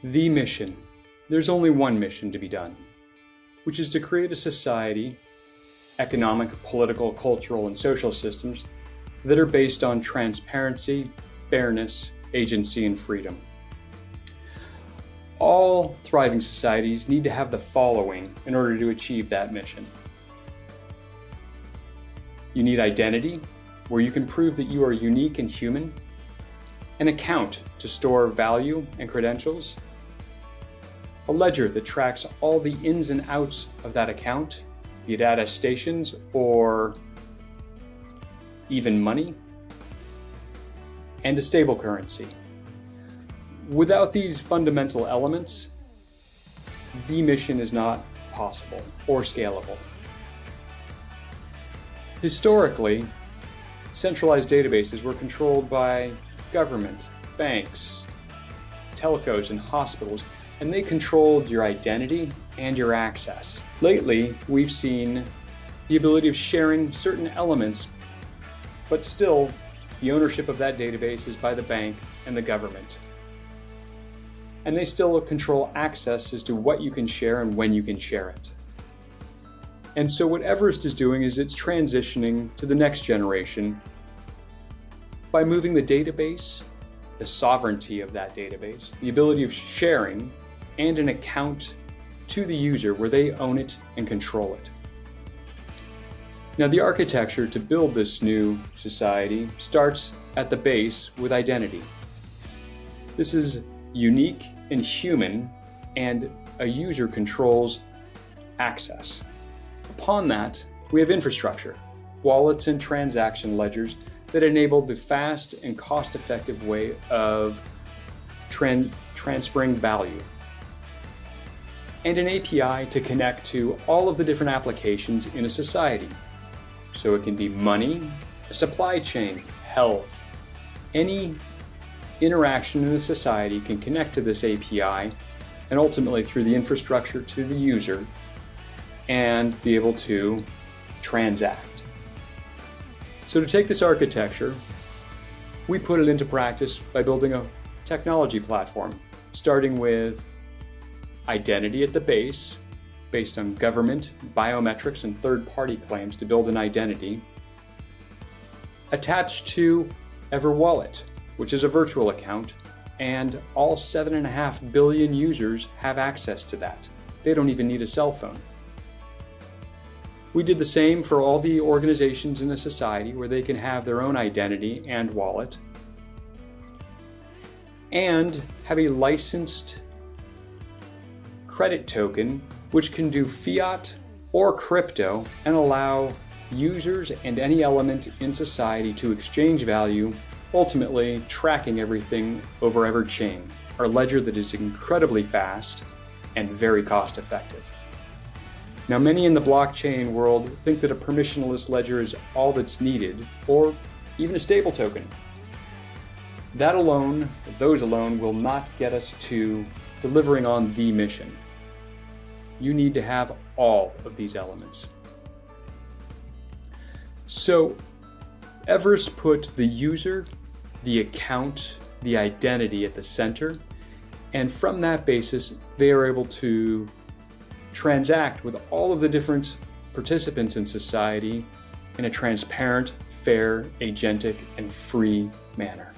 The mission. There's only one mission to be done, which is to create a society, economic, political, cultural, and social systems that are based on transparency, fairness, agency, and freedom. All thriving societies need to have the following in order to achieve that mission. You need identity, where you can prove that you are unique and human, an account to store value and credentials, a ledger that tracks all the ins and outs of that account, be it attestations or even money, and a stable currency. Without these fundamental elements, the mission is not possible or scalable. Historically, centralized databases were controlled by government, banks, telcos, and hospitals, and they controlled your identity and your access. Lately, we've seen the ability of sharing certain elements, but still, the ownership of that database is by the bank and the government. And they still control access as to what you can share and when you can share it. And so what Everest is doing is it's transitioning to the next generation by moving the database, the sovereignty of that database, the ability of sharing, and an account to the user where they own it and control it. Now, the architecture to build this new society starts at the base with identity. This is unique and human, and a user controls access. Upon that, we have infrastructure, wallets and transaction ledgers that enable the fast and cost-effective way of transferring value, and an API to connect to all of the different applications in a society. So it can be money, a supply chain, health. Any interaction in a society can connect to this API and ultimately through the infrastructure to the user and be able to transact. So to take this architecture, we put it into practice by building a technology platform, starting with identity at the base, based on government, biometrics, and third-party claims to build an identity, attached to EverWallet, which is a virtual account, and all 7.5 billion users have access to that. They don't even need a cell phone. We did the same for all the organizations in a society where they can have their own identity and wallet, and have a licensed credit token which can do fiat or crypto and allow users and any element in society to exchange value, ultimately tracking everything over Everchain, our ledger that is incredibly fast and very cost effective. Now, many in the blockchain world think that a permissionless ledger is all that's needed, or even a stable token. That alone, those alone, will not get us to delivering on the mission. You need to have all of these elements. So, Everest put the user, the account, the identity at the center, and from that basis, they are able to transact with all of the different participants in society in a transparent, fair, agentic, and free manner.